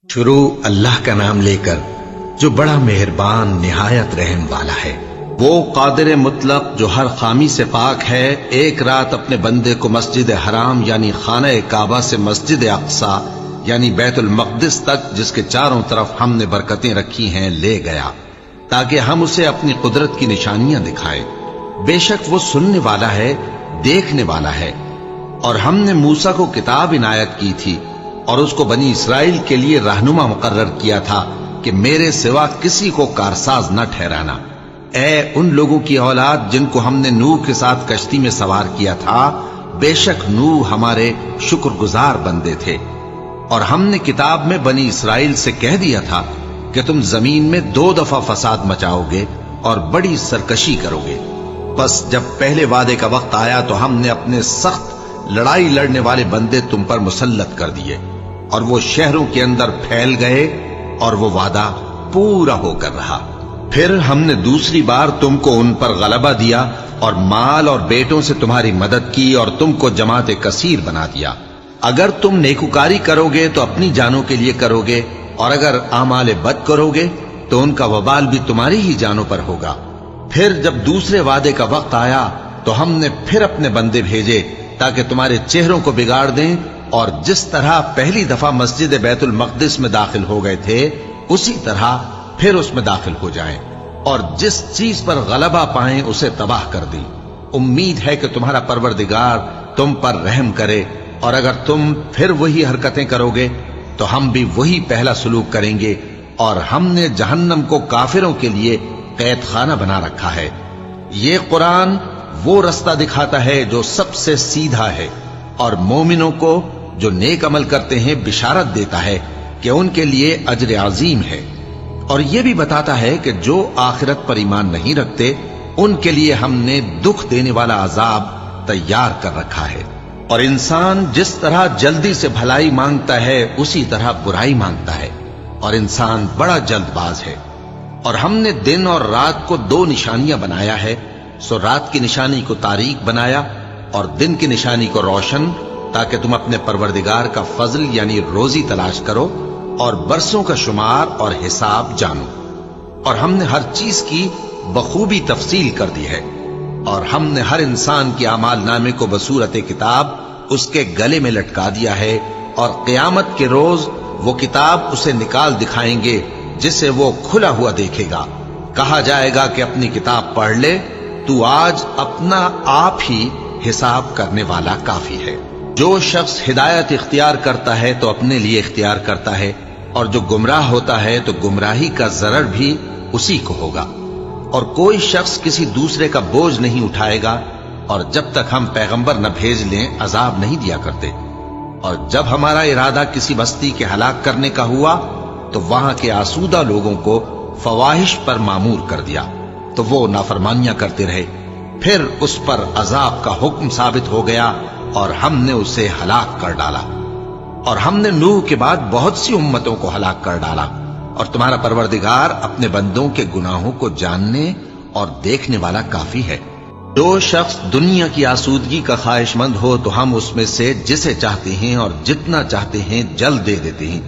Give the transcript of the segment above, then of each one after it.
شروع اللہ کا نام لے کر جو بڑا مہربان نہایت رحم والا ہے۔ وہ قادر مطلق جو ہر خامی سے پاک ہے، ایک رات اپنے بندے کو مسجد حرام یعنی خانہ کعبہ سے مسجد اقصی یعنی بیت المقدس تک، جس کے چاروں طرف ہم نے برکتیں رکھی ہیں، لے گیا تاکہ ہم اسے اپنی قدرت کی نشانیاں دکھائیں۔ بے شک وہ سننے والا ہے، دیکھنے والا ہے۔ اور ہم نے موسیٰ کو کتاب عنایت کی تھی اور اس کو بنی اسرائیل کے لیے رہنما مقرر کیا تھا کہ میرے سوا کسی کو کارساز نہ ٹھہرانا۔ اے ان لوگوں کی اولاد جن کو ہم نے نوح کے ساتھ کشتی میں سوار کیا تھا، بے شک نوح ہمارے شکر گزار بندے تھے۔ اور ہم نے کتاب میں بنی اسرائیل سے کہہ دیا تھا کہ تم زمین میں 2 دفعہ فساد مچاؤ گے اور بڑی سرکشی کرو گے۔ بس جب پہلے وعدے کا وقت آیا تو ہم نے اپنے سخت لڑائی لڑنے والے بندے تم پر مسلط کر دیے، اور وہ شہروں کے اندر پھیل گئے، اور وہ وعدہ پورا ہو کر رہا۔ پھر ہم نے دوسری بار تم کو ان پر غلبہ دیا اور مال اور بیٹوں سے تمہاری مدد کی اور تم کو جماعت کثیر بنا دیا۔ اگر تم نیکوکاری کرو گے تو اپنی جانوں کے لیے کرو گے، اور اگر اعمال بد کرو گے تو ان کا وبال بھی تمہاری ہی جانوں پر ہوگا۔ پھر جب دوسرے وعدے کا وقت آیا تو ہم نے پھر اپنے بندے بھیجے تاکہ تمہارے چہروں کو بگاڑ دیں، اور جس طرح پہلی دفعہ مسجد بیت المقدس میں داخل ہو گئے تھے اسی طرح پھر اس میں داخل ہو جائیں، اور جس چیز پر غلبہ پائیں اسے تباہ کر دیں۔ امید ہے کہ تمہارا پروردگار تم پر رحم کرے، اور اگر تم پھر وہی حرکتیں کرو گے تو ہم بھی وہی پہلا سلوک کریں گے، اور ہم نے جہنم کو کافروں کے لیے قید خانہ بنا رکھا ہے۔ یہ قرآن وہ رستہ دکھاتا ہے جو سب سے سیدھا ہے، اور مومنوں کو جو نیک عمل کرتے ہیں بشارت دیتا ہے کہ ان کے لیے اجر عظیم ہے، اور یہ بھی بتاتا ہے کہ جو آخرت پر ایمان نہیں رکھتے ان کے لیے ہم نے دکھ دینے والا عذاب تیار کر رکھا ہے۔ اور انسان جس طرح جلدی سے بھلائی مانگتا ہے اسی طرح برائی مانگتا ہے، اور انسان بڑا جلد باز ہے۔ اور ہم نے دن اور رات کو 2 نشانیاں بنایا ہے، سو رات کی نشانی کو تاریک بنایا اور دن کی نشانی کو روشن، تاکہ تم اپنے پروردگار کا فضل یعنی روزی تلاش کرو اور برسوں کا شمار اور حساب جانو۔ اور ہم نے ہر چیز کی بخوبی تفصیل کر دی ہے، اور ہم نے ہر انسان کے اعمال نامے کو بصورت کتاب اس کے گلے میں لٹکا دیا ہے، اور قیامت کے روز وہ کتاب اسے نکال دکھائیں گے جسے وہ کھلا ہوا دیکھے گا۔ کہا جائے گا کہ اپنی کتاب پڑھ لے، تو آج اپنا آپ ہی حساب کرنے والا کافی ہے۔ جو شخص ہدایت اختیار کرتا ہے تو اپنے لیے اختیار کرتا ہے، اور جو گمراہ ہوتا ہے تو گمراہی کا ضرر بھی اسی کو ہوگا۔ اور کوئی شخص کسی دوسرے کا بوجھ نہیں اٹھائے گا، اور جب تک ہم پیغمبر نہ بھیج لیں عذاب نہیں دیا کرتے۔ اور جب ہمارا ارادہ کسی بستی کے ہلاک کرنے کا ہوا تو وہاں کے آسودہ لوگوں کو فواحش پر مامور کر دیا، تو وہ نافرمانیاں کرتے رہے۔ پھر اس پر عذاب کا حکم ثابت ہو گیا اور ہم نے اسے ہلاک کر ڈالا۔ اور ہم نے نوح کے بعد بہت سی امتوں کو ہلاک کر ڈالا، اور تمہارا پروردگار اپنے بندوں کے گناہوں کو جاننے اور دیکھنے والا کافی ہے۔ جو شخص دنیا کی آسودگی کا خواہش مند ہو تو ہم اس میں سے جسے چاہتے ہیں اور جتنا چاہتے ہیں جلد دے دیتے ہیں۔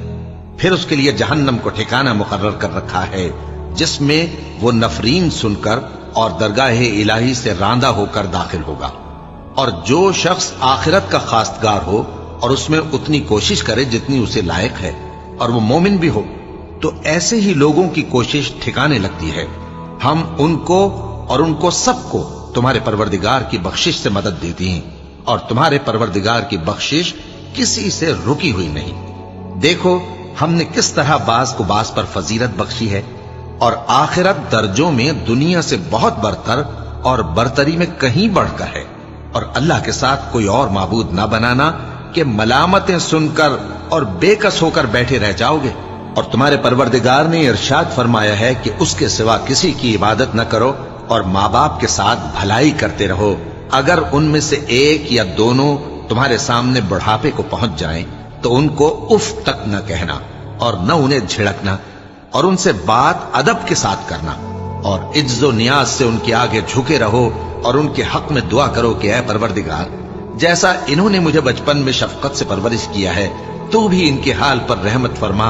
پھر اس کے لیے جہنم کو ٹھکانہ مقرر کر رکھا ہے، جس میں وہ نفرین سن کر اور درگاہ الہی سے راندہ ہو کر داخل ہوگا۔ اور جو شخص آخرت کا خواستگار ہو اور اس میں اتنی کوشش کرے جتنی اسے لائق ہے، اور وہ مومن بھی ہو، تو ایسے ہی لوگوں کی کوشش ٹھکانے لگتی ہے۔ ہم ان کو اور ان کو سب کو تمہارے پروردگار کی بخشش سے مدد دیتی ہیں، اور تمہارے پروردگار کی بخشش کسی سے رکی ہوئی نہیں۔ دیکھو ہم نے کس طرح بعض کو بعض پر فضیلت بخشی ہے، اور آخرت درجوں میں دنیا سے بہت برتر اور برتری میں کہیں بڑھ کر ہے۔ اور اللہ کے ساتھ کوئی اور معبود نہ بنانا کہ ملامتیں سن کر اور بے کس ہو کر بیٹھے رہ جاؤ گے۔ اور تمہارے پروردگار نے ارشاد فرمایا ہے کہ اس کے سوا کسی کی عبادت نہ کرو، اور ماں باپ کے ساتھ بھلائی کرتے رہو، اگر ان میں سے ایک یا دونوں تمہارے سامنے بڑھاپے کو پہنچ جائیں تو ان کو اف تک نہ کہنا، اور نہ انہیں جھڑکنا، اور ان سے بات ادب کے ساتھ کرنا، اور عجز و نیاز سے ان کے آگے جھکے رہو، اور ان کے حق میں دعا کرو کہ اے پروردگار، جیسا انہوں نے مجھے بچپن میں شفقت سے پرورش کیا ہے تو بھی ان کے حال پر رحمت فرما،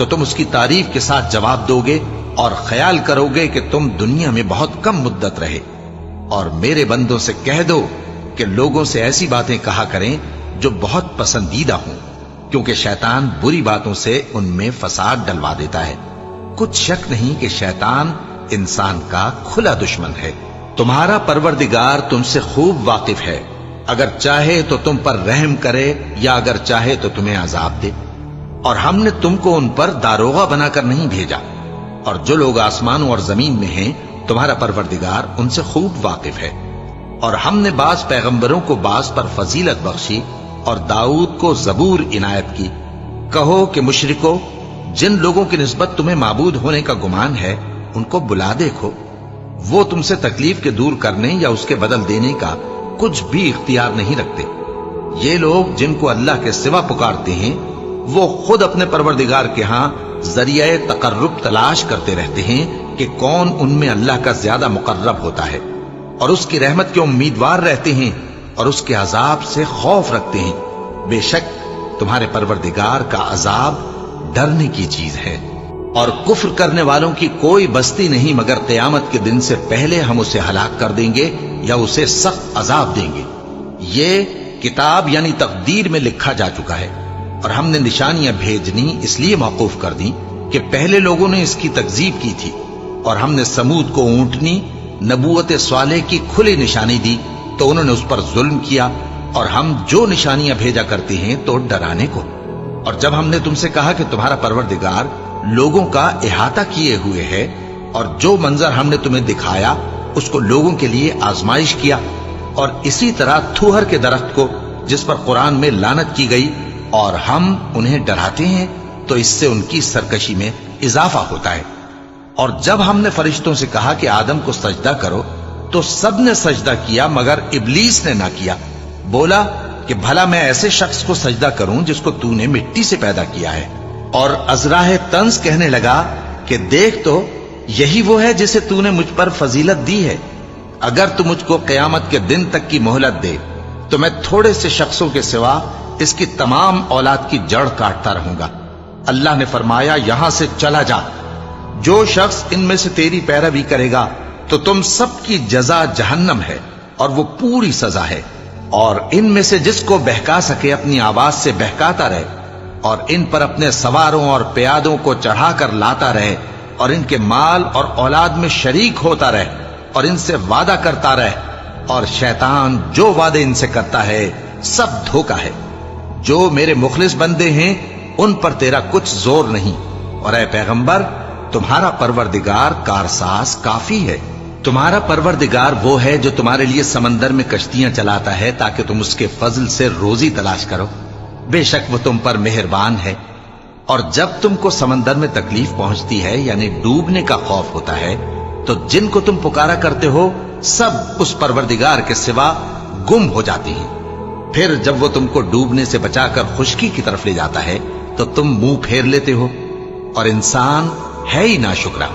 تو تم اس کی تعریف کے ساتھ جواب دو گے اور خیال کرو گے کہ تم دنیا میں بہت کم مدت رہے۔ اور میرے بندوں سے کہہ دو کہ لوگوں سے ایسی باتیں کہا کریں جو بہت پسندیدہ ہوں، کیونکہ شیطان بری باتوں سے ان میں فساد ڈلوا دیتا ہے۔ کچھ شک نہیں کہ شیطان انسان کا کھلا دشمن ہے۔ تمہارا پروردگار تم سے خوب واقف ہے، اگر چاہے تو تم پر رحم کرے یا اگر چاہے تو تمہیں عذاب دے۔ اور ہم نے تم کو ان پر داروغہ بنا کر نہیں بھیجا، اور جو لوگ آسمانوں اور زمین میں ہیں تمہارا پروردگار ان سے خوب واقف ہے۔ اور ہم نے بعض پیغمبروں کو بعض پر فضیلت بخشی اور داؤد کو زبور عنایت کی۔ کہو کہ مشرکو، جن لوگوں کی نسبت تمہیں معبود ہونے کا گمان ہے ان کو بلا دیکھو، وہ تم سے تکلیف کے دور کرنے یا اس کے بدل دینے کا کچھ بھی اختیار نہیں رکھتے۔ یہ لوگ جن کو اللہ کے سوا پکارتے ہیں وہ خود اپنے پروردگار کے ہاں ذریعہ تقرب تلاش کرتے رہتے ہیں کہ کون ان میں اللہ کا زیادہ مقرب ہوتا ہے، اور اس کی رحمت کے امیدوار رہتے ہیں اور اس کے عذاب سے خوف رکھتے ہیں۔ بے شک تمہارے پروردگار کا عذاب ڈرنے کی چیز ہے۔ اور کفر کرنے والوں کی کوئی بستی نہیں مگر قیامت کے دن سے پہلے ہم اسے ہلاک کر دیں گے یا اسے سخت عذاب دیں گے۔ یہ کتاب یعنی تقدیر میں لکھا جا چکا ہے، اور ہم نے نشانیاں بھیجنی اس لیے موقوف کر دیں کہ پہلے لوگوں نے اس کی تکذیب کی تھی، اور ہم نے سمود کو اونٹنی نبوت صالح کی کھلی نشانی دی تو انہوں نے اس پر ظلم کیا، اور ہم جو نشانیاں بھیجا کرتے ہیں تو ڈرانے کو۔ اور جب ہم نے تم سے کہا کہ تمہارا پروردگار لوگوں کا احاطہ کیے ہوئے ہے، اور جو منظر ہم نے تمہیں دکھایا اس کو لوگوں کے لیے آزمائش کیا، اور اسی طرح تھوہر کے درخت کو جس پر قرآن میں لعنت کی گئی، اور ہم انہیں ڈراتے ہیں تو اس سے ان کی سرکشی میں اضافہ ہوتا ہے۔ اور جب ہم نے فرشتوں سے کہا کہ آدم کو سجدہ کرو تو سب نے سجدہ کیا مگر ابلیس نے نہ کیا، بولا کہ بھلا میں ایسے شخص کو سجدہ کروں جس کو تو نے مٹی سے پیدا کیا ہے۔ اور ازراہ طنز کہنے لگا کہ دیکھ تو یہی وہ ہے جسے تو نے مجھ پر فضیلت دی ہے، اگر تو مجھ کو قیامت کے دن تک کی مہلت دے تو میں تھوڑے سے شخصوں کے سوا اس کی تمام اولاد کی جڑ کاٹتا رہوں گا۔ اللہ نے فرمایا یہاں سے چلا جا، جو شخص ان میں سے تیری پیروی کرے گا تو تم سب کی جزا جہنم ہے اور وہ پوری سزا ہے، اور ان میں سے جس کو بہکا سکے اپنی آواز سے بہکاتا رہے، اور ان پر اپنے سواروں اور پیادوں کو چڑھا کر لاتا رہے، اور ان کے مال اور اولاد میں شریک ہوتا رہے، اور ان سے وعدہ کرتا رہے، اور شیطان جو وعدے ان سے کرتا ہے سب دھوکہ ہے۔ جو میرے مخلص بندے ہیں ان پر تیرا کچھ زور نہیں، اور اے پیغمبر تمہارا پروردگار کارساز کافی ہے۔ تمہارا پروردگار وہ ہے جو تمہارے لیے سمندر میں کشتیاں چلاتا ہے تاکہ تم اس کے فضل سے روزی تلاش کرو، بے شک وہ تم پر مہربان ہے۔ اور جب تم کو سمندر میں تکلیف پہنچتی ہے یعنی ڈوبنے کا خوف ہوتا ہے تو جن کو تم پکارا کرتے ہو سب اس پروردگار کے سوا گم ہو جاتے ہیں۔ پھر جب وہ تم کو ڈوبنے سے بچا کر خشکی کی طرف لے جاتا ہے تو تم منہ پھیر لیتے ہو، اور انسان ہے ہی ناشکرا۔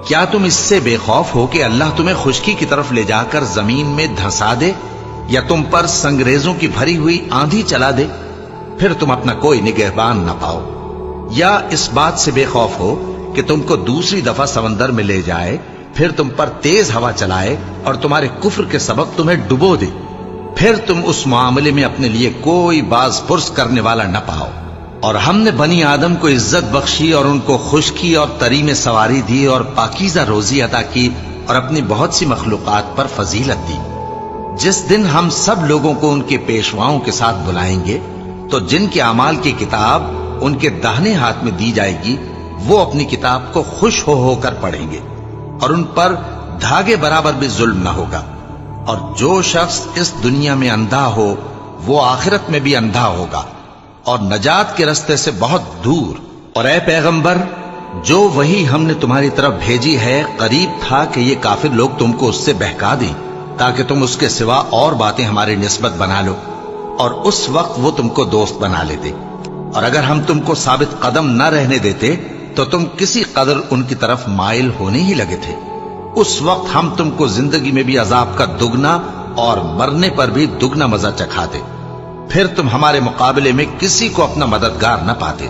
کیا تم اس سے بے خوف ہو کہ اللہ تمہیں خشکی کی طرف لے جا کر زمین میں دھنسا دے یا تم پر سنگریزوں کی بھری ہوئی آندھی چلا دے، پھر تم اپنا کوئی نگہبان نہ پاؤ؟ یا اس بات سے بے خوف ہو کہ تم کو دوسری دفعہ سمندر میں لے جائے، پھر تم پر تیز ہوا چلائے اور تمہارے کفر کے سبب تمہیں ڈبو دے، پھر تم اس معاملے میں اپنے لیے کوئی باز پرس کرنے والا نہ پاؤ؟ اور ہم نے بنی آدم کو عزت بخشی اور ان کو خشکی اور تری میں سواری دی اور پاکیزہ روزی عطا کی اور اپنی بہت سی مخلوقات پر فضیلت دی۔ جس دن ہم سب لوگوں کو ان کے پیشواؤں کے ساتھ بلائیں گے تو جن کے اعمال کی کتاب ان کے داہنے ہاتھ میں دی جائے گی وہ اپنی کتاب کو خوش ہو کر پڑھیں گے، اور ان پر دھاگے برابر بھی ظلم نہ ہوگا۔ اور جو شخص اس دنیا میں اندھا ہو وہ آخرت میں بھی اندھا ہوگا اور نجات کے رستے سے بہت دور۔ اور اے پیغمبر جو وہی ہم نے تمہاری طرف بھیجی ہے قریب تھا کہ یہ کافر لوگ تم کو اس سے بہکا دیں تاکہ تم اس کے سوا اور باتیں ہماری نسبت بنا لو، اور اس وقت وہ تم کو دوست بنا لیتے۔ اور اگر ہم تم کو ثابت قدم نہ رہنے دیتے تو تم کسی قدر ان کی طرف مائل ہونے ہی لگے تھے۔ اس وقت ہم تم کو زندگی میں بھی عذاب کا دگنا اور مرنے پر بھی دگنا مزہ چکھاتے، پھر تم ہمارے مقابلے میں کسی کو اپنا مددگار نہ پاتے۔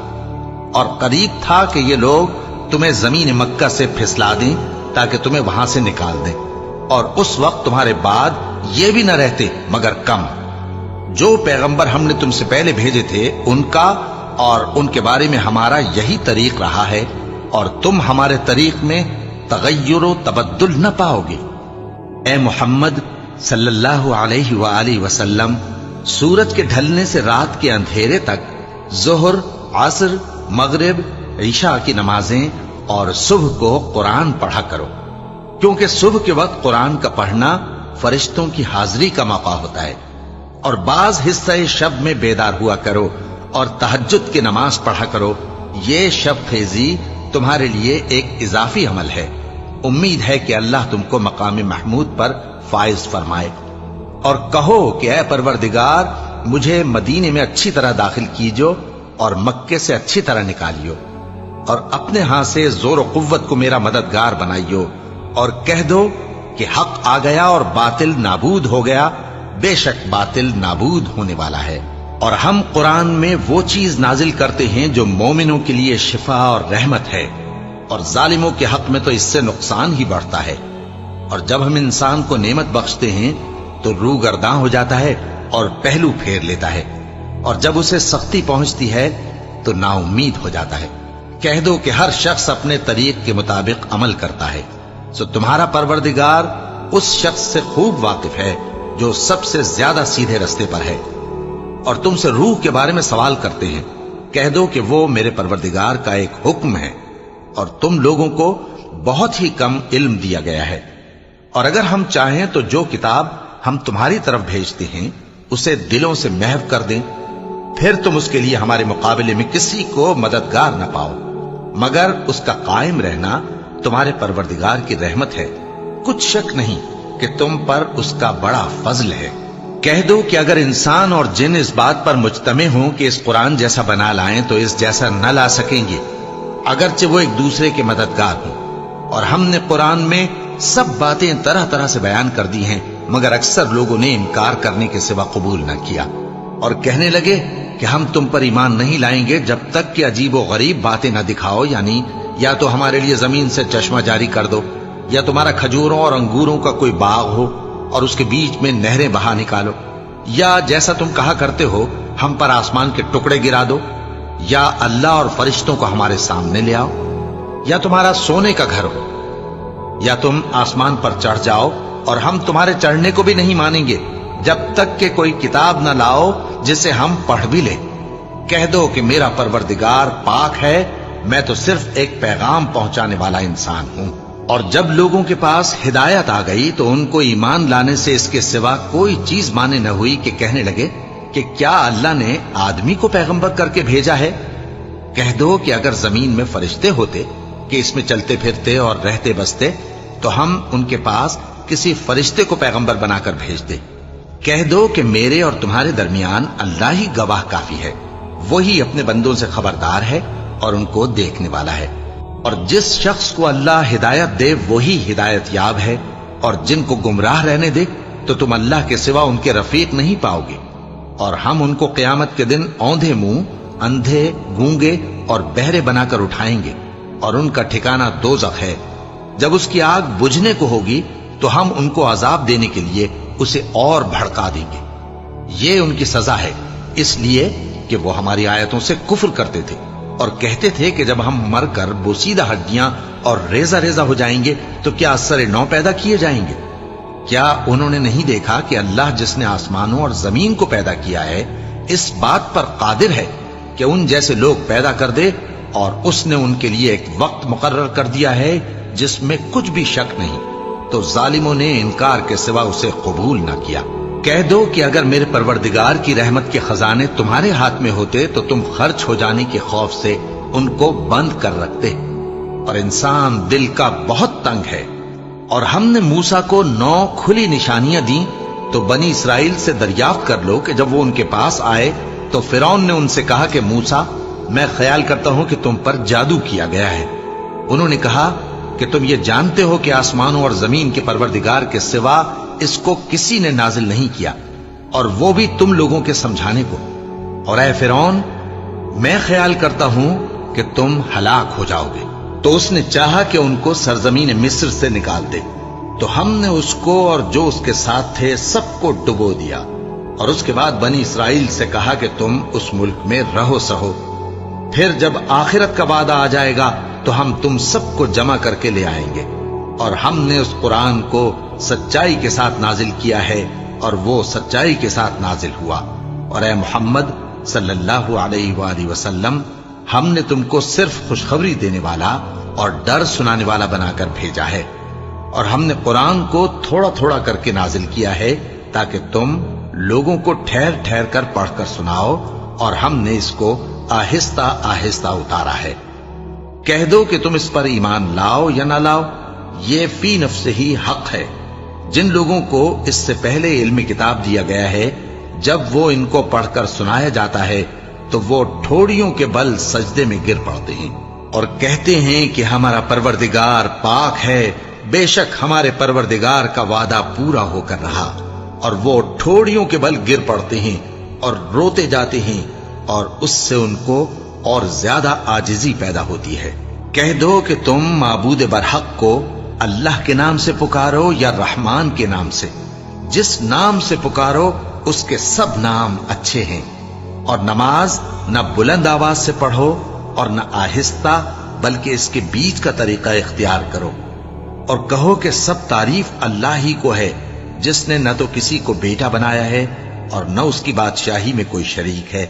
اور قریب تھا کہ یہ لوگ تمہیں زمین مکہ سے پھسلا دیں تاکہ تمہیں وہاں سے نکال دیں، اور اس وقت تمہارے بعد یہ بھی نہ رہتے مگر کم۔ جو پیغمبر ہم نے تم سے پہلے بھیجے تھے ان کا اور ان کے بارے میں ہمارا یہی طریق رہا ہے، اور تم ہمارے طریق میں تغیر و تبدل نہ پاؤ گے۔ اے محمد صلی اللہ علیہ وآلہ وسلم، سورج کے ڈھلنے سے رات کے اندھیرے تک ظہر، عصر، مغرب، عشاء کی نمازیں اور صبح کو قرآن پڑھا کرو، کیونکہ صبح کے وقت قرآن کا پڑھنا فرشتوں کی حاضری کا موقع ہوتا ہے، اور بعض حصہ شب میں بیدار ہوا کرو اور تہجد کی نماز پڑھا کرو۔ یہ شب خیزی تمہارے لیے ایک اضافی عمل ہے۔ امید ہے کہ اللہ تم کو مقام محمود پر فائز فرمائے۔ اور کہو کہ اے پروردگار، مجھے مدینے میں اچھی طرح داخل کیجو اور مکے سے اچھی طرح نکالیو، اور اپنے ہاں سے زور و قوت کو میرا مددگار بنائیو، اور کہہ دو کہ حق آ گیا اور باطل نابود ہو گیا، بے شک باطل نابود ہونے والا ہے۔ اور ہم قرآن میں وہ چیز نازل کرتے ہیں جو مومنوں کے لیے شفا اور رحمت ہے، اور ظالموں کے حق میں تو اس سے نقصان ہی بڑھتا ہے۔ اور جب ہم انسان کو نعمت بخشتے ہیں تو روح گرداں ہو جاتا ہے اور پہلو پھیر لیتا ہے، اور جب اسے سختی پہنچتی ہے تو نا امید ہو جاتا ہے۔ کہہ دو کہ ہر شخص اپنے طریق کے مطابق عمل کرتا ہے، سو تمہارا پروردگار اس شخص سے خوب واقف ہے جو سب سے زیادہ سیدھے رستے پر ہے۔ اور تم سے روح کے بارے میں سوال کرتے ہیں، کہہ دو کہ وہ میرے پروردگار کا ایک حکم ہے، اور تم لوگوں کو بہت ہی کم علم دیا گیا ہے۔ اور اگر ہم چاہیں تو جو کتاب ہم تمہاری طرف بھیجتے ہیں اسے دلوں سے محو کر دیں، پھر تم اس کے لیے ہمارے مقابلے میں کسی کو مددگار نہ پاؤ، مگر اس کا قائم رہنا تمہارے پروردگار کی رحمت ہے، کچھ شک نہیں کہ تم پر اس کا بڑا فضل ہے۔ کہہ دو کہ اگر انسان اور جن اس بات پر مجتمع ہوں کہ اس قرآن جیسا بنا لائیں تو اس جیسا نہ لا سکیں گے، اگرچہ وہ ایک دوسرے کے مددگار ہوں۔ اور ہم نے قرآن میں سب باتیں طرح طرح سے بیان کر دی ہیں، مگر اکثر لوگوں نے انکار کرنے کے سوا قبول نہ کیا، اور کہنے لگے کہ ہم تم پر ایمان نہیں لائیں گے جب تک کہ عجیب و غریب باتیں نہ دکھاؤ، یعنی یا تو ہمارے لیے زمین سے چشمہ جاری کر دو، یا تمہارا کھجوروں اور انگوروں کا کوئی باغ ہو اور اس کے بیچ میں نہریں بہا نکالو، یا جیسا تم کہا کرتے ہو ہم پر آسمان کے ٹکڑے گرا دو، یا اللہ اور فرشتوں کو ہمارے سامنے لے آؤ، یا تمہارا سونے کا گھر ہو، یا تم آسمان پر چڑھ جاؤ اور ہم تمہارے چڑھنے کو بھی نہیں مانیں گے جب تک کہ کوئی کتاب نہ لاؤ جسے ہم پڑھ بھی لیں۔ کہہ دو کہ میرا پروردگار پاک ہے، میں تو صرف ایک پیغام پہنچانے والا انسان ہوں۔ اور جب لوگوں کے پاس ہدایت آ گئی تو ان کو ایمان لانے سے اس کے سوا کوئی چیز مانے نہ ہوئی کہ کہنے لگے کہ کیا اللہ نے آدمی کو پیغمبر کر کے بھیجا ہے؟ کہہ دو کہ اگر زمین میں فرشتے ہوتے کہ اس میں چلتے پھرتے اور رہتے بستے تو ہم ان کے پاس کسی فرشتے کو پیغمبر بنا کر بھیج دے۔ کہہ دو کہ میرے اور تمہارے درمیان اللہ ہی گواہ کافی ہے، وہی اپنے بندوں سے خبردار ہے اور ان کو دیکھنے والا ہے۔ اور جس شخص کو اللہ ہدایت دے وہی ہدایت یاب ہے، اور جن کو گمراہ رہنے دے تو تم اللہ کے سوا ان کے رفیق نہیں پاؤ گے۔ اور ہم ان کو قیامت کے دن اوندھے منہ، اندھے، گونگے اور بہرے بنا کر اٹھائیں گے، اور ان کا ٹھکانہ دوزخ ہے۔ جب اس کی آگ بجھنے کو ہوگی تو ہم ان کو عذاب دینے کے لیے اسے اور بھڑکا دیں گے۔ یہ ان کی سزا ہے، اس لیے کہ وہ ہماری آیتوں سے کفر کرتے تھے اور کہتے تھے کہ جب ہم مر کر بوسیدہ ہڈیاں اور ریزہ ریزہ ہو جائیں گے تو کیا اثر نو پیدا کیے جائیں گے؟ کیا انہوں نے نہیں دیکھا کہ اللہ جس نے آسمانوں اور زمین کو پیدا کیا ہے اس بات پر قادر ہے کہ ان جیسے لوگ پیدا کر دے، اور اس نے ان کے لیے ایک وقت مقرر کر دیا ہے جس میں کچھ بھی شک نہیں، تو ظالموں نے انکار کے سوا اسے قبول نہ کیا۔ کہہ دو کہ اگر میرے پروردگار کی رحمت کے خزانے تمہارے ہاتھ میں ہوتے تو تم خرچ ہو جانے کے خوف سے ان کو بند کر رکھتے، اور انسان دل کا بہت تنگ ہے۔ اور ہم نے موسیٰ کو 9 کھلی نشانیاں دیں تو بنی اسرائیل سے دریافت کر لو کہ جب وہ ان کے پاس آئے تو فرعون نے ان سے کہا کہ موسیٰ، میں خیال کرتا ہوں کہ تم پر جادو کیا گیا ہے۔ انہوں نے کہا کہ تم یہ جانتے ہو کہ آسمانوں اور زمین کے پروردگار کے سوا اس کو کسی نے نازل نہیں کیا، اور وہ بھی تم لوگوں کے سمجھانے کو۔ اور اے فرعون، میں خیال کرتا ہوں کہ تم ہلاک ہو جاؤ گے۔ تو اس نے چاہا کہ ان کو سرزمین مصر سے نکال دے، تو ہم نے اس کو اور جو اس کے ساتھ تھے سب کو ڈبو دیا، اور اس کے بعد بنی اسرائیل سے کہا کہ تم اس ملک میں رہو سہو، پھر جب آخرت کا وعدہ آ جائے گا تو ہم تم سب کو جمع کر کے لے آئیں گے۔ اور ہم نے اس قرآن کو سچائی کے ساتھ نازل کیا ہے، اور وہ سچائی کے ساتھ نازل ہوا۔ اور اے محمد صلی اللہ علیہ وآلہ وسلم، ہم نے تم کو صرف خوشخبری دینے والا اور ڈر سنانے والا بنا کر بھیجا ہے، اور ہم نے قرآن کو تھوڑا تھوڑا کر کے نازل کیا ہے تاکہ تم لوگوں کو ٹھہر ٹھہر کر پڑھ کر سناؤ، اور ہم نے اس کو آہستہ آہستہ اتارا ہے۔ کہہ دو کہ تم اس پر ایمان لاؤ یا نہ لاؤ، یہ فی نفس ہی حق ہے۔ جن لوگوں کو اس سے پہلے علم کتاب دیا گیا ہے، جب وہ ان کو پڑھ کر سنایا جاتا ہے تو وہ ٹھوڑیوں کے بل سجدے میں گر پڑتے ہیں اور کہتے ہیں کہ ہمارا پروردگار پاک ہے، بے شک ہمارے پروردگار کا وعدہ پورا ہو کر رہا۔ اور وہ ٹھوڑیوں کے بل گر پڑتے ہیں اور روتے جاتے ہیں، اور اس سے ان کو اور زیادہ عاجزی پیدا ہوتی ہے۔ کہہ دو کہ تم معبود برحق کو اللہ کے نام سے پکارو یا رحمان کے نام سے، جس نام سے پکارو اس کے سب نام اچھے ہیں، اور نماز نہ بلند آواز سے پڑھو اور نہ آہستہ، بلکہ اس کے بیچ کا طریقہ اختیار کرو، اور کہو کہ سب تعریف اللہ ہی کو ہے، جس نے نہ تو کسی کو بیٹا بنایا ہے اور نہ اس کی بادشاہی میں کوئی شریک ہے،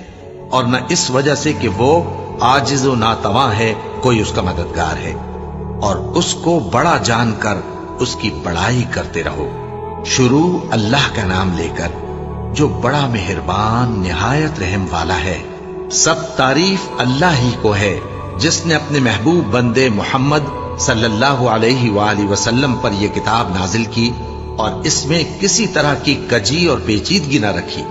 اور نہ اس وجہ سے کہ وہ عاجز و ناتواں ہے کوئی اس کا مددگار ہے، اور اس کو بڑا جان کر اس کی بڑائی کرتے رہو۔ شروع اللہ کا نام لے کر جو بڑا مہربان نہایت رحم والا ہے۔ سب تعریف اللہ ہی کو ہے جس نے اپنے محبوب بندے محمد صلی اللہ علیہ وآلہ وسلم پر یہ کتاب نازل کی، اور اس میں کسی طرح کی کجی اور پیچیدگی نہ رکھی،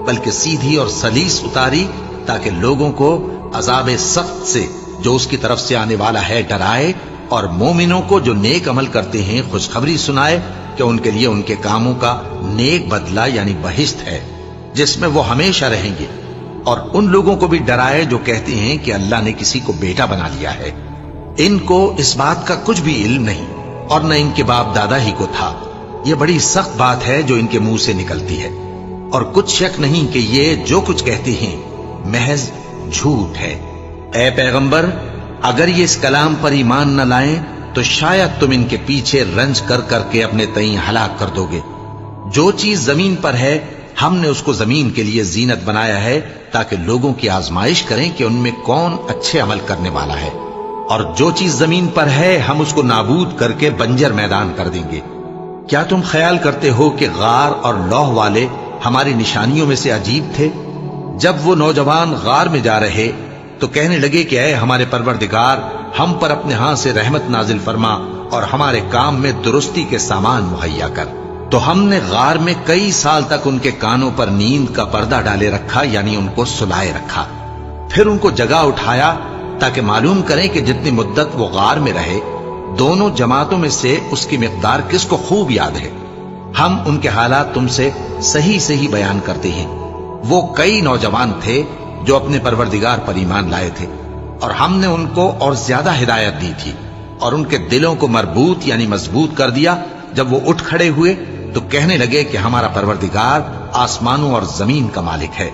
بلکہ سیدھی اور سلیس اتاری تاکہ لوگوں کو عذاب سخت سے جو اس کی طرف سے آنے والا ہے ڈرائے، اور مومنوں کو جو نیک عمل کرتے ہیں خوشخبری سنائے کہ ان کے لیے ان کے کاموں کا نیک بدلہ یعنی بہشت ہے جس میں وہ ہمیشہ رہیں گے، اور ان لوگوں کو بھی ڈرائے جو کہتے ہیں کہ اللہ نے کسی کو بیٹا بنا لیا ہے۔ ان کو اس بات کا کچھ بھی علم نہیں، اور نہ ان کے باپ دادا ہی کو تھا۔ یہ بڑی سخت بات ہے جو ان کے منہ سے نکلتی ہے، اور کچھ شک نہیں کہ یہ جو کچھ کہتے ہیں محض جھوٹ ہے۔ اے پیغمبر، اگر یہ اس کلام پر ایمان نہ لائیں تو شاید تم ان کے پیچھے رنج کر کر کے اپنے تئیں ہلاک کر دو گے۔ جو چیز زمین پر ہے ہم نے اس کو زمین کے لیے زینت بنایا ہے تاکہ لوگوں کی آزمائش کریں کہ ان میں کون اچھے عمل کرنے والا ہے، اور جو چیز زمین پر ہے ہم اس کو نابود کر کے بنجر میدان کر دیں گے۔ کیا تم خیال کرتے ہو کہ غار اور لوح والے ہماری نشانیوں میں سے عجیب تھے؟ جب وہ نوجوان غار میں جا رہے تو کہنے لگے کہ اے ہمارے پروردگار، ہم پر اپنے ہاں سے رحمت نازل فرما اور ہمارے کام میں درستی کے سامان مہیا کر۔ تو ہم نے غار میں کئی سال تک ان کے کانوں پر نیند کا پردہ ڈالے رکھا، یعنی ان کو سلائے رکھا، پھر ان کو جگا اٹھایا تاکہ معلوم کریں کہ جتنی مدت وہ غار میں رہے دونوں جماعتوں میں سے اس کی مقدار کس کو خوب یاد ہے۔ ہم ان کے حالات تم سے صحیح صحیح بیان کرتے ہیں۔ وہ کئی نوجوان تھے جو اپنے پروردگار پر ایمان لائے تھے، اور ہم نے ان کو اور زیادہ ہدایت دی تھی، اور ان کے دلوں کو مربوط یعنی مضبوط کر دیا۔ جب وہ اٹھ کھڑے ہوئے تو کہنے لگے کہ ہمارا پروردگار آسمانوں اور زمین کا مالک ہے،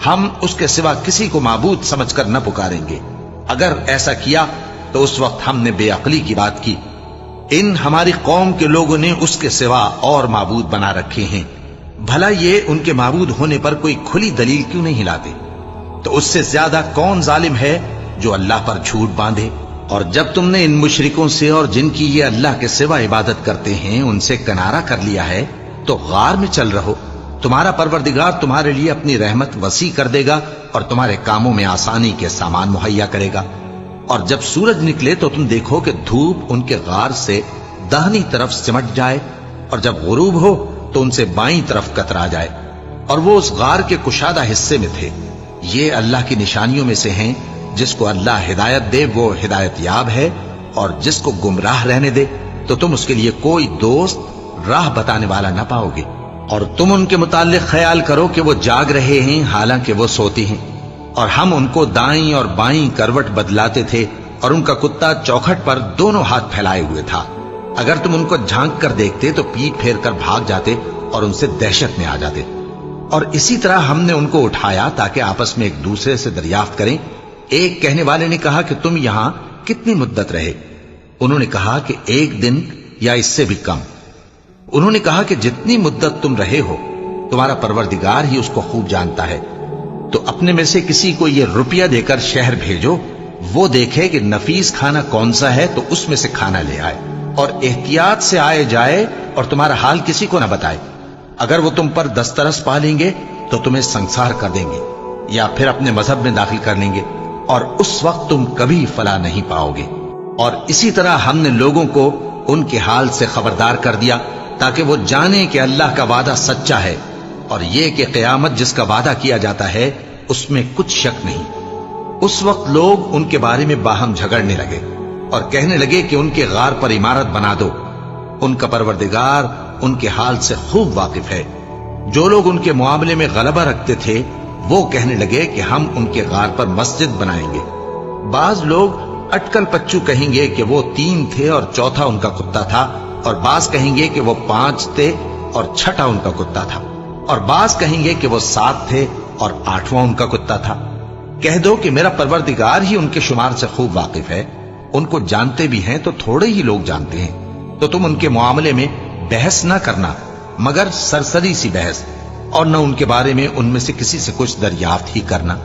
ہم اس کے سوا کسی کو معبود سمجھ کر نہ پکاریں گے۔ اگر ایسا کیا تو اس وقت ہم نے بے عقلی کی بات کی۔ ان ہماری قوم کے لوگوں نے اس کے سوا اور معبود بنا رکھے ہیں، بھلا یہ ان کے معبود ہونے پر کوئی کھلی دلیل کیوں نہیں لاتے؟ تو اس سے زیادہ کون ظالم ہے جو اللہ پر جھوٹ باندھے؟ اور جب تم نے ان مشرکوں سے اور جن کی یہ اللہ کے سوا عبادت کرتے ہیں ان سے کنارہ کر لیا ہے تو غار میں چل رہو، تمہارا پروردگار تمہارے لیے اپنی رحمت وسیع کر دے گا اور تمہارے کاموں میں آسانی کے سامان مہیا کرے گا۔ اور جب سورج نکلے تو تم دیکھو کہ دھوپ ان کے غار سے داہنی طرف سمٹ جائے، اور جب غروب ہو تو ان سے بائیں طرف کترا جائے، اور وہ اس غار کے کشادہ حصے میں تھے۔ یہ اللہ کی نشانیوں میں سے ہیں، جس کو اللہ ہدایت دے وہ ہدایت یاب ہے، اور جس کو گمراہ رہنے دے تو تم اس کے لیے کوئی دوست راہ بتانے والا نہ پاؤ گے۔ اور تم ان کے متعلق خیال کرو کہ وہ جاگ رہے ہیں حالانکہ وہ سوتے ہیں، اور ہم ان کو دائیں اور بائیں کروٹ بدلاتے تھے اور ان کا کتا چوکھٹ پر دونوں ہاتھ پھیلائے ہوئے تھا۔ اگر تم ان کو جھانک کر دیکھتے تو پیٹ پھیر کر بھاگ جاتے اور ان سے دہشت میں آ جاتے۔ اور اسی طرح ہم نے ان کو اٹھایا تاکہ آپس میں ایک دوسرے سے دریافت کریں۔ ایک کہنے والے نے کہا کہ تم یہاں کتنی مدت رہے؟ انہوں نے کہا کہ 1 دن یا اس سے بھی کم۔ انہوں نے کہا کہ جتنی مدت تم رہے ہو تمہارا پروردگار ہی اس کو خوب جانتا ہے، تو اپنے میں سے کسی کو یہ روپیہ دے کر شہر بھیجو، وہ دیکھے کہ نفیس کھانا کون سا ہے تو اس میں سے کھانا لے آئے، اور احتیاط سے آئے جائے اور تمہارا حال کسی کو نہ بتائے۔ اگر وہ تم پر دسترس پا لیں گے تو تمہیں سنسار کر دیں گے یا پھر اپنے مذہب میں داخل کر لیں گے، اور اس وقت تم کبھی فلاح نہیں پاؤ گے۔ اور اسی طرح ہم نے لوگوں کو ان کے حال سے خبردار کر دیا تاکہ وہ جانیں کہ اللہ کا وعدہ سچا ہے، اور یہ کہ قیامت جس کا وعدہ کیا جاتا ہے اس میں کچھ شک نہیں۔ اس وقت لوگ ان کے بارے میں باہم جھگڑنے لگے اور کہنے لگے کہ ان کے غار پر عمارت بنا دو۔ ان کا پروردگار ان کے حال سے خوب واقف ہے۔ جو لوگ ان کے معاملے میں غلبہ رکھتے تھے وہ کہنے لگے کہ ہم ان کے غار پر مسجد بنائیں گے۔ بعض لوگ اٹکل پچو کہیں گے کہ وہ 3 تھے اور چوتھا ان کا کتا تھا، اور بعض کہیں گے کہ وہ 5 تھے اور چھٹا ان کا کتا تھا، اور بعض کہیں گے کہ وہ 7 تھے اور 8واں ان کا کتا تھا۔ کہہ دو کہ میرا پروردگار ہی ان کے شمار سے خوب واقف ہے۔ ان کو جانتے بھی ہیں تو تھوڑے ہی لوگ جانتے ہیں، تو تم ان کے معاملے میں بحث نہ کرنا مگر سرسری سی بحث، اور نہ ان کے بارے میں ان میں سے کسی سے کچھ دریافت ہی کرنا،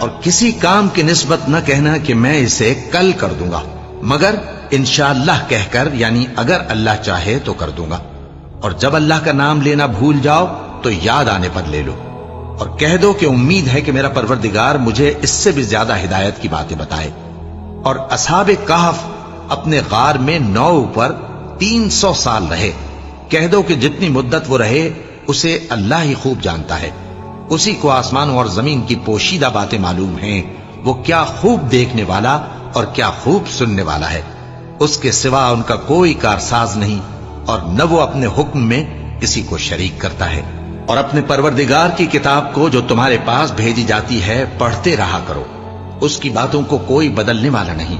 اور کسی کام کی نسبت نہ کہنا کہ میں اسے کل کر دوں گا، مگر انشاءاللہ کہہ کر، یعنی اگر اللہ چاہے تو کر دوں گا۔ اور جب اللہ کا نام لینا بھول جاؤ تو یاد آنے پر لے لو، اور کہہ دو کہ امید ہے کہ میرا پروردگار مجھے اس سے بھی زیادہ ہدایت کی باتیں بتائے۔ اور اصحاب کہف اپنے غار میں 9 پر 300 سال رہے۔ کہہ دو کہ جتنی مدت وہ رہے اسے اللہ ہی خوب جانتا ہے، اسی کو آسمانوں اور زمین کی پوشیدہ باتیں معلوم ہیں، وہ کیا خوب دیکھنے والا اور کیا خوب سننے والا ہے۔ اس کے سوا ان کا کوئی کارساز نہیں، اور نہ وہ اپنے حکم میں کسی کو شریک کرتا ہے۔ اور اپنے پروردگار کی کتاب کو جو تمہارے پاس بھیجی جاتی ہے پڑھتے رہا کرو، اس کی باتوں کو کوئی بدلنے والا نہیں،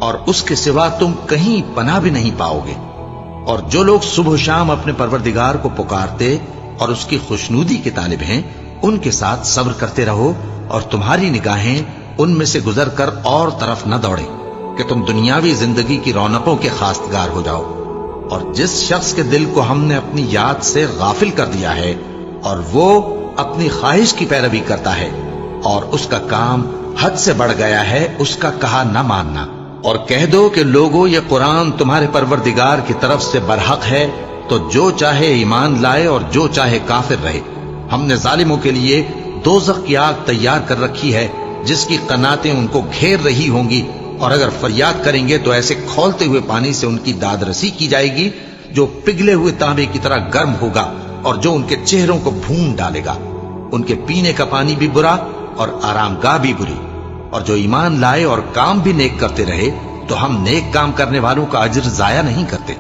اور اس کے سوا تم کہیں پناہ بھی نہیں پاؤ گے۔ اور جو لوگ صبح و شام اپنے پروردگار کو پکارتے اور اس کی خوشنودی کے طالب ہیں، ان کے ساتھ صبر کرتے رہو، اور تمہاری نگاہیں ان میں سے گزر کر اور طرف نہ دوڑیں کہ تم دنیاوی زندگی کی رونقوں کے خواستگار ہو جاؤ۔ اور جس شخص کے دل کو ہم نے اپنی یاد سے غافل کر دیا ہے اور وہ اپنی خواہش کی پیروی کرتا ہے اور اس کا کام حد سے بڑھ گیا ہے، اس کا کہا نہ ماننا۔ اور کہہ دو کہ لوگو یہ قرآن تمہارے پروردگار کی طرف سے برحق ہے، تو جو چاہے ایمان لائے اور جو چاہے کافر رہے۔ ہم نے ظالموں کے لیے دوزخ کی آگ تیار کر رکھی ہے جس کی قناتیں ان کو گھیر رہی ہوں گی، اور اگر فریاد کریں گے تو ایسے کھولتے ہوئے پانی سے ان کی داد رسی کی جائے گی جو پگھلے ہوئے تانبے کی طرح گرم ہوگا اور جو ان کے چہروں کو بھون ڈالے گا۔ ان کے پینے کا پانی بھی برا اور آرام گاہ بھی بری۔ اور جو ایمان لائے اور کام بھی نیک کرتے رہے تو ہم نیک کام کرنے والوں کا اجر ضائع نہیں کرتے۔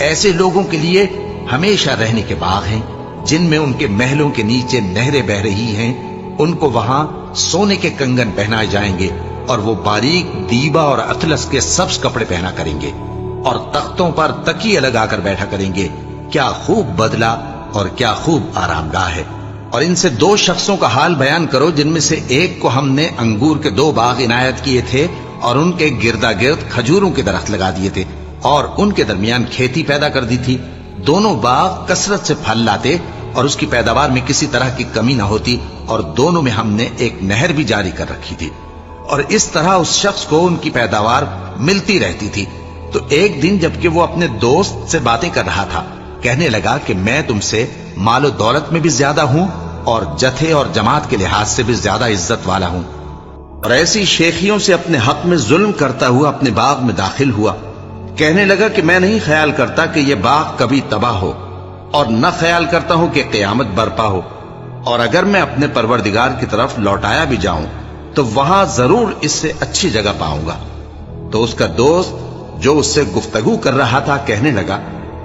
ایسے لوگوں کے لیے ہمیشہ رہنے کے باغ ہیں جن میں ان کے محلوں کے نیچے نہریں بہ رہی ہیں، ان کو وہاں سونے کے کنگن پہنائے جائیں گے، اور وہ باریک دیبا اور اطلس کے سبز کپڑے پہنا کریں گے، اور تختوں پر تکیے لگا کر بیٹھا کریں گے۔ کیا خوب بدلہ اور کیا خوب آرام گاہ ہے۔ اور ان سے 2 شخصوں کا حال بیان کرو جن میں سے ایک کو ہم نے انگور کے 2 باغ عنایت کیے تھے اور ان کے گردا گرد کھجوروں کے درخت لگا دیے تھے اور ان کے درمیان کھیتی پیدا کر دی تھی۔ دونوں باغ کثرت سے پھل لاتے اور اس کی پیداوار میں کسی طرح کی کمی نہ ہوتی، اور دونوں میں ہم نے ایک نہر بھی جاری کر رکھی تھی، اور اس طرح اس شخص کو ان کی پیداوار ملتی رہتی تھی۔ تو ایک دن جبکہ وہ اپنے دوست سے باتیں کر رہا تھا، کہنے لگا کہ میں تم سے مال و دولت میں بھی زیادہ ہوں اور جتھے اور جماعت کے لحاظ سے بھی زیادہ عزت والا ہوں، اور ایسی شیخیوں سے اپنے حق میں ظلم کرتا ہوا اپنے باغ میں داخل ہوا۔ کہنے لگا کہ میں نہیں خیال کرتا کہ یہ باغ کبھی تباہ ہو، اور نہ خیال کرتا ہوں کہ قیامت برپا ہو، اور اگر میں اپنے پروردگار کی طرف لوٹایا بھی جاؤں تو وہاں ضرور اس سے اچھی جگہ پاؤں گا۔ تو اس کا دوست جو اس سے گفتگو کر رہا تھا کہنے لگا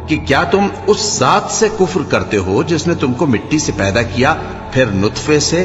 کہ کیا تم اس ذات سے کفر کرتے ہو جس نے تم کو مٹی سے پیدا کیا، پھر نطفے سے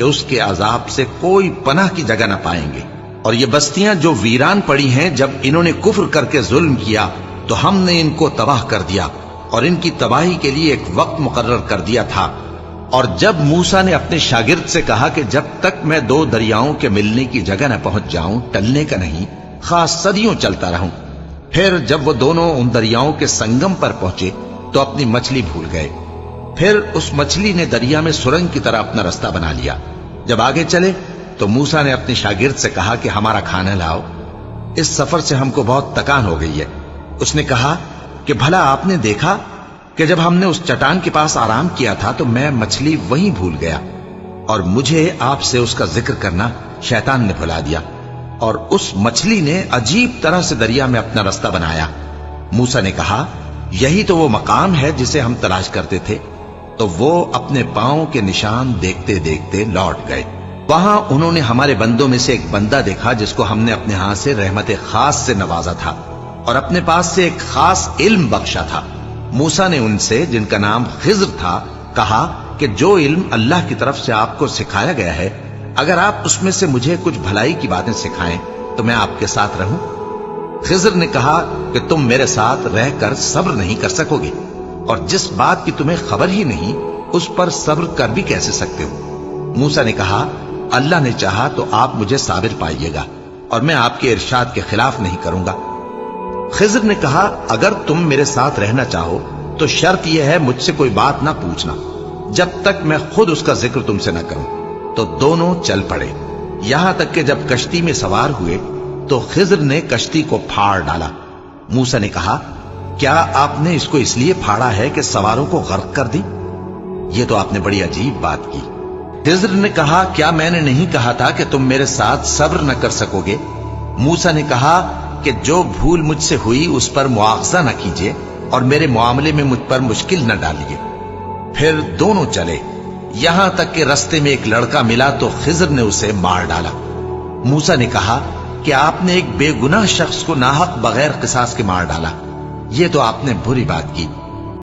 کہ اس کے عذاب سے کوئی پناہ کی جگہ نہ پائیں گے۔ اور یہ بستیاں جو ویران پڑی ہیں، جب انہوں نے کفر کر کے ظلم کیا تو ہم نے ان کو تباہ کر دیا اور ان کی تباہی کے لیے ایک وقت مقرر کر دیا تھا۔ اور جب موسیٰ نے اپنے شاگرد سے کہا کہ جب تک میں دو دریاؤں کے ملنے کی جگہ نہ پہنچ جاؤں ٹلنے کا نہیں، خاص صدیوں چلتا رہوں، پھر جب وہ دونوں ان دریاؤں کے سنگم پر پہنچے تو اپنی مچھلی بھول گئے۔ پھر اس مچھلی نے دریا میں سرنگ کی طرح اپنا رستہ بنا لیا۔ جب آگے چلے تو موسیٰ نے اپنے شاگرد سے کہا کہ ہمارا کھانا لاؤ، اس سفر سے ہم کو بہت تکان ہو گئی ہے۔ اس نے کہا کہ بھلا آپ نے دیکھا کہ جب ہم نے اس چٹان کے پاس آرام کیا تھا تو میں مچھلی وہیں بھول گیا، اور مجھے آپ سے اس کا ذکر کرنا شیطان نے بھلا دیا، اور اس مچھلی نے عجیب طرح سے دریا میں اپنا رستہ بنایا۔ موسیٰ نے کہا یہی تو وہ مقام ہے جسے ہم تلاش کرتے تھے۔ تو وہ اپنے پاؤں کے نشان دیکھتے دیکھتے لوٹ گئے۔ وہاں انہوں نے ہمارے بندوں میں سے ایک بندہ دیکھا جس کو ہم نے اپنے ہاں سے رحمت خاص سے نوازا تھا اور اپنے پاس سے ایک خاص علم بخشا تھا۔ موسیٰ نے ان سے، جن کا نام خضر تھا، کہا کہ جو علم اللہ کی طرف سے آپ کو سکھایا گیا ہے، اگر آپ اس میں سے مجھے کچھ بھلائی کی باتیں سکھائیں تو میں آپ کے ساتھ رہوں۔ خضر نے کہا کہ تم میرے ساتھ رہ کر صبر نہیں کر سکو گے، اور جس بات کی تمہیں خبر ہی نہیں اس پر صبر کر بھی کیسے سکتے ہو؟ موسیٰ نے کہا اللہ نے چاہا تو آپ مجھے صابر پائیے گا، اور میں آپ کے ارشاد کے خلاف نہیں کروں گا۔ خضر نے کہا اگر تم میرے ساتھ رہنا چاہو تو شرط یہ ہے مجھ سے کوئی بات نہ پوچھنا جب تک میں خود اس کا ذکر تم سے نہ کروں۔ تو دونوں چل پڑے، یہاں تک کہ جب کشتی میں سوار ہوئے تو خضر نے کشتی کو پھاڑ ڈالا۔ موسیٰ نے کہا کیا آپ نے اس کو اس لیے پھاڑا ہے کہ سواروں کو غرق کر دی؟ یہ تو آپ نے بڑی عجیب بات کی۔ خضر نے کہا کیا میں نے نہیں کہا تھا کہ تم میرے ساتھ صبر نہ کر سکو گے؟ موسیٰ نے کہا کہ جو بھول مجھ سے ہوئی اس پر مواخذہ نہ کیجیے اور میرے معاملے میں مجھ پر مشکل نہ ڈالیے۔ پھر دونوں چلے، یہاں تک کہ رستے میں ایک لڑکا ملا تو خضر نے اسے مار ڈالا۔ موسیٰ نے کہا کہ آپ نے ایک بے گناہ شخص کو ناحق بغیر قصاص کے مار ڈالا، یہ تو آپ نے بری بات کی۔